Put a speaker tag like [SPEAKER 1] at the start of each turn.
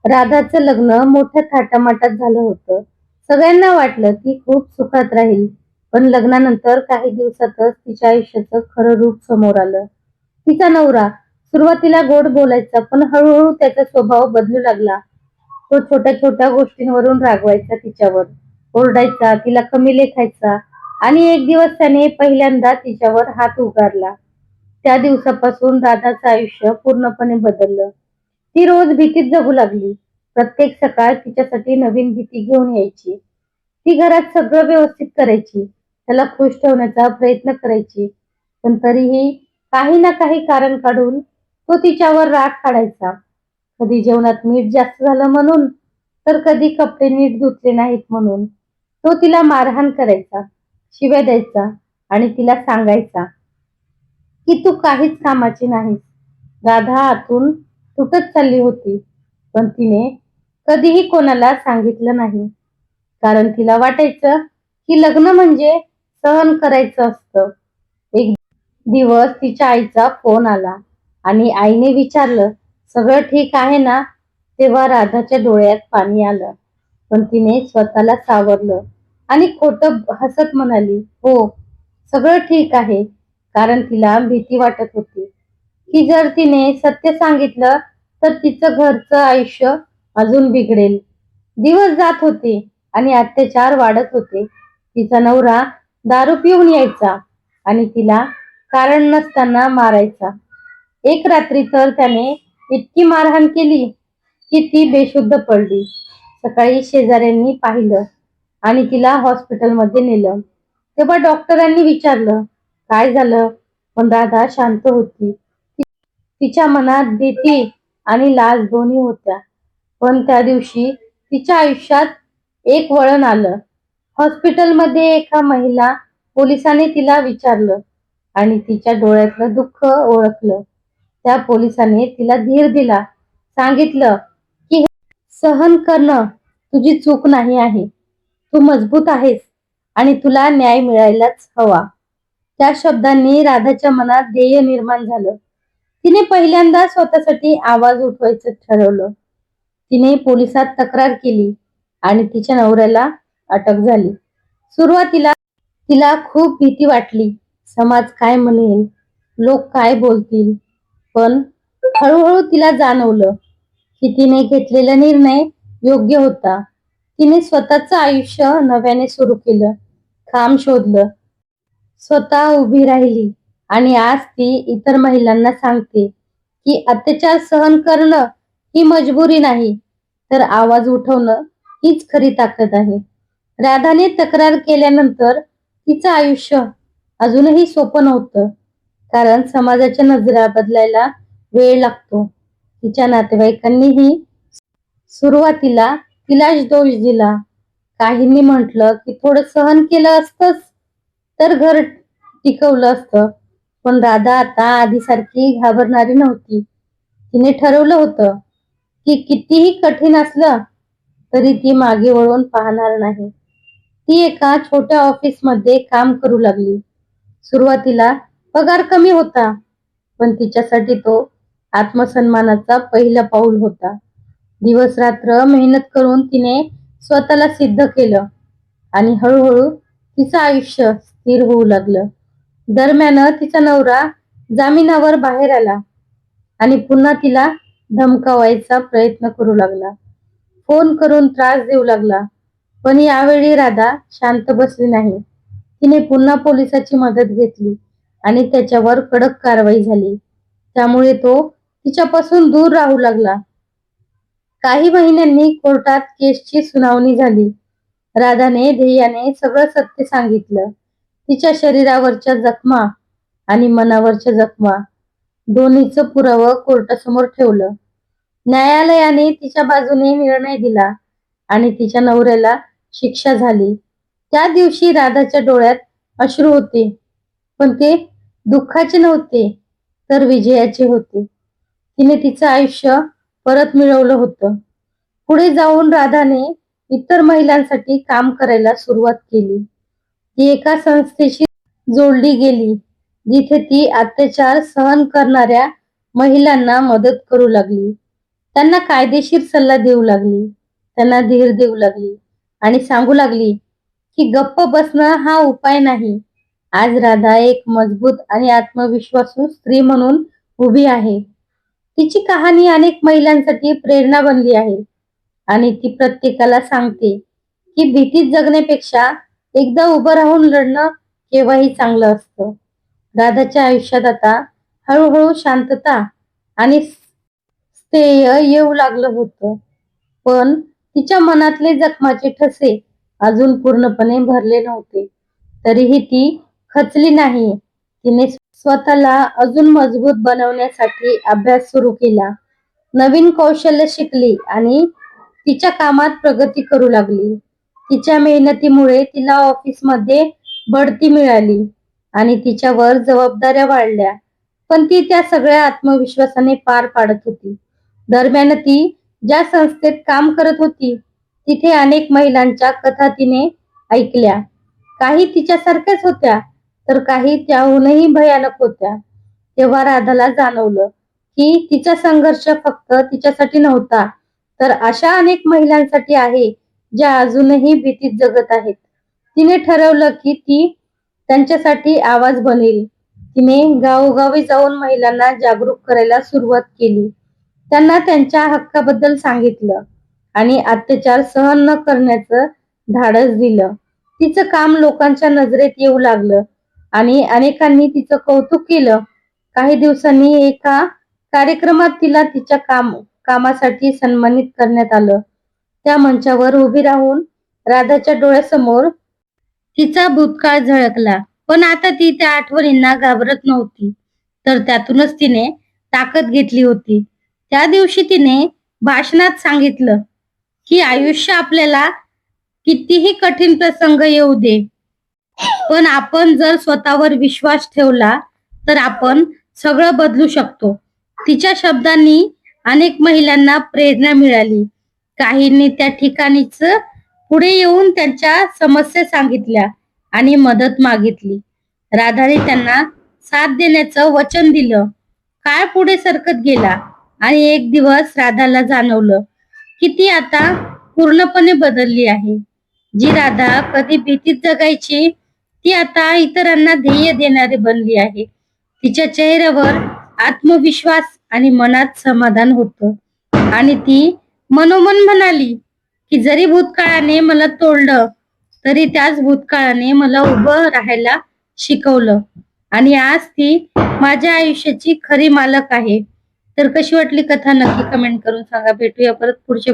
[SPEAKER 1] राधाचं लग्न मोठ्या थाटामाटात झालं होतं. सगळ्यांना वाटलं ती खूप सुखात राहील. पण लग्नानंतर काही दिवसातच तिच्या आयुष्याचं खरं रूप समोर आलं. तिचा नवरा सुरुवातीला गोड बोलायचा, पण हळूहळू त्याचा स्वभाव बदलू लागला. तो छोट्या छोट्या गोष्टींवरून रागवायचा तिच्यावर, ओरडायचा, तिला कमी लेखायचा आणि एक दिवस त्याने पहिल्यांदा तिच्यावर हात उगारला. त्या दिवसापासून राधाचं आयुष्य पूर्णपणे बदललं. ती रोज भीतीत जगू लागली. प्रत्येक सकाळ तिच्यासाठी नवीन भीती घेऊन यायची. ती घरात सगळं व्यवस्थित करायची, त्याला खुश ठेवण्याचा प्रयत्न करायची, पण तरीही काही ना काही कारण काढून तो तिच्यावर राग काढायचा. कधी जेवणात मीठ जास्त झालं म्हणून, तर कधी कपडे नीट धुतले नाहीत म्हणून. तो तिला मारहाण करायचा, शिव्या द्यायचा आणि तिला सांगायचा की तू काहीच कामाची नाहीस. राधा आतून तुटत चालली होती, पण तिने कधीही कोणाला सांगितलं नाही. कारण तिला वाटायचं की लग्न म्हणजे सहन करायचं असतं. एक दिवस तिच्या आईचा फोन आला आणि आईने विचारलं, सगळं ठीक आहे ना? तेव्हा राधाच्या डोळ्यात पाणी आलं, पण तिने स्वतःला सावरलं आणि खोटं हसत म्हणाली, हो, सगळं ठीक आहे. कारण तिला भीती वाटत होती की जर तिने सत्य सांगितलं तर तिचं घरचं आयुष्य अजून बिघडेल. दिवस जात होते आणि अत्याचार वाढत होते. तिचा नवरा दारू पिऊन यायचा आणि तिला कारण नसताना मारायचा. एक रात्री तर त्याने इतकी मारहाण केली की ती बेशुद्ध पडली. सकाळी शेजाऱ्यांनी पाहिलं आणि तिला हॉस्पिटलमध्ये नेलं. तेव्हा डॉक्टरांनी विचारलं, काय झालं? पण राधा शांत होती. तिच्या मनात भीती आणि लाज दोन्ही होत्या. पण त्या दिवशी तिच्या आयुष्यात एक वळण आलं. हॉस्पिटलमध्ये एका महिला पोलिसाने तिला विचारलं आणि तिच्या डोळ्यातलं दुःख ओळखलं. त्या पोलिसाने तिला धीर दिला, सांगितलं की हे सहन करणं तुझी चूक नाही आहे. तू मजबूत आहेस आणि तुला न्याय मिळायलाच हवा. त्या शब्दांनी राधाच्या मनात ध्येय निर्माण झालं. तिने पहिल्यांदा स्वतःसाठी आवाज उठवायचं ठरवलं. तिने पोलिसात तक्रार केली आणि तिच्या नवऱ्याला अटक झाली. सुरुवातीला तिला खूप भीती वाटली. समाज काय म्हणेल, लोक काय बोलतील. पण हळूहळू तिला जाणवलं की तिने घेतलेला निर्णय योग्य होता. तिने स्वतःचं आयुष्य नव्याने सुरू केलं, काम शोधलं, स्वतः उभी राहिली आणि आज ती इतर महिलांना सांगते की अत्याचार सहन करणं ही मजबुरी नाही, तर आवाज उठवणं हीच खरी ताकद आहे. राधाने तक्रार केल्यानंतर तिचं आयुष्य अजूनही सोपं नव्हतं, कारण समाजाच्या नजरा बदलायला वेळ लागतो. तिच्या नातेवाईकांनीही सुरुवातीला तिलाच दोष दिला. काहींनी म्हटलं की थोडं सहन केलं असतंच तर घर टिकवलं असतं. पण राधा आता आधीसारखी घाबरणारी नव्हती. तिने ठरवलं होतं की कितीही कठीण असलं तरी ती मागे वळून पाहणार नाही. ती एका छोट्या ऑफिसमध्ये काम करू लागली. सुरुवातीला पगार कमी होता, पण तिच्यासाठी तो आत्मसन्मानाचा पहिला पाऊल होता. दिवस रात्र मेहनत करून तिने स्वतःला सिद्ध केलं आणि हळूहळू तिचं आयुष्य स्थिर होऊ लागलं. दरम्यान तिचा नवरा जामिनावर बाहेर आला आणि पुन्हा तिला धमकावायचा प्रयत्न करू लागला. फोन करून त्रास देऊ लागला. पण यावेळी राधा शांत बसली नाही. तिने पुन्हा पोलिसाची मदत घेतली आणि त्याच्यावर कडक कारवाई झाली. त्यामुळे तो तिच्यापासून दूर राहू लागला. काही महिन्यांनी कोर्टात केसची सुनावणी झाली. राधाने ध्येयाने सगळं सत्य सांगितलं. तिच्या शरीरावरच्या जखमा आणि मनावरच्या जखमा दोन्हीचं पुरावं कोर्टासमोर ठेवलं. न्यायालयाने तिच्या बाजूने निर्णय दिला आणि तिच्या नवऱ्याला शिक्षा झाली. त्या दिवशी राधाच्या डोळ्यात अश्रू होते, पण ते दुःखाचे नव्हते, तर विजयाचे होते. तिने तिचं आयुष्य परत मिळवलं होतं. पुढे जाऊन राधाने इतर महिलांसाठी काम करायला सुरुवात केली. ती एका संस्थेशी जोडली गेली, जिथे ती अत्याचार सहन करणाऱ्या महिलांना मदत करू लागली. त्यांना कायदेशीर सल्ला देऊ लागली, त्यांना धीर देऊ लागली आणि सांगू लागली की गप्प बसणं हा उपाय नाही. आज राधा एक मजबूत आणि आत्मविश्वासू स्त्री म्हणून उभी आहे. तिची कहाणी अनेक महिलांसाठी प्रेरणा बनली आहे आणि ती प्रत्येकाला सांगते की भीतीत जगण्यापेक्षा एकदा उभं राहून लढणं केव्हाही चांगलं असतं. राधाच्या आयुष्यात आता हळूहळू शांतता आणि स्थैर्य येऊ लागलं होतं. पण तिच्या मनातले जखमाचे ठसे अजून पूर्णपणे भरले नव्हते. तरीही ती खचली नाही. तिने स्वतःला अजून मजबूत बनवण्यासाठी अभ्यास सुरू केला, नवीन कौशल्य शिकली आणि तिच्या कामात प्रगती करू लागली. तिच्या मेहनतीमुळे तिला ऑफिसमध्ये बढती मिळाली आणि तिच्यावर जबाबदाऱ्या वाढल्या. पण ती त्या सगळ्या आत्मविश्वासाने पार पाडत होती. दरम्यान ती ज्या संस्थेत काम करत होती, तिथे अनेक महिलांच्या कथा तिने ऐकल्या. काही तिच्यासारख्याच होत्या, तर काही त्याहूनही भयानक होत्या. तेव्हा राधाला जाणवलं की तिचा संघर्ष फक्त तिच्यासाठी नव्हता, तर अशा अनेक महिलांसाठी आहे ज्या अजूनही भीतीत जगत आहेत. तिने ठरवलं की ती त्यांच्यासाठी आवाज बनेल. तिने गावोगावी जाऊन महिलांना जागरूक करायला सुरुवात केली. त्यांना त्यांच्या हक्काबद्दल सांगितलं आणि अत्याचार सहन न करण्याचं धाडस दिलं. तिचं काम लोकांच्या नजरेत येऊ लागलं आणि अनेकांनी तिचं कौतुक केलं. काही दिवसांनी एका कार्यक्रमात तिला तिच्या कामासाठी सन्मानित करण्यात आलं. त्या मंचावर उभी राहून राधाच्या डोळ्यासमोर तिचा भूतकाळ झळकला. पण आता ती त्या आठवणींना घाबरत नव्हती, तर त्यातूनच तिने ताकद घेतली होती. त्या दिवशी तिने भाषणात सांगितलं की आयुष्य आपल्याला कितीही कठीण प्रसंग येऊ दे, पण आपण जर स्वतःवर विश्वास ठेवला तर आपण सगळं बदलू शकतो. तिच्या शब्दांनी अनेक महिलांना प्रेरणा मिळाली. काहींनी त्या ठिकाणीच पुढे येऊन त्यांच्या समस्या सांगितल्या आणि मदत मागितली. राधाने त्यांना साथ देण्याचं वचन दिलं. काळ पुढे सरकत गेला आणि एक दिवस राधाला जाणवलं की ती आता पूर्णपणे बदलली आहे. जी राधा कधी भीतीत जगायची, ती आता इतरांना ध्येय देणारी बनली आहे. तिच्या चेहऱ्यावर आत्मविश्वास आणि मनात समाधान होतं आणि ती मनोमन म्हणाली की जरी भूतकाळाने मला तोडलं, तरी त्याच भूतकाळाने मला उभं राहायला शिकवलं आणि आज ती माझ्या आयुष्याची खरी मालक आहे. तर कशी वाटली कथा नक्की कमेंट करून सांगा. भेटूया परत पुढच्या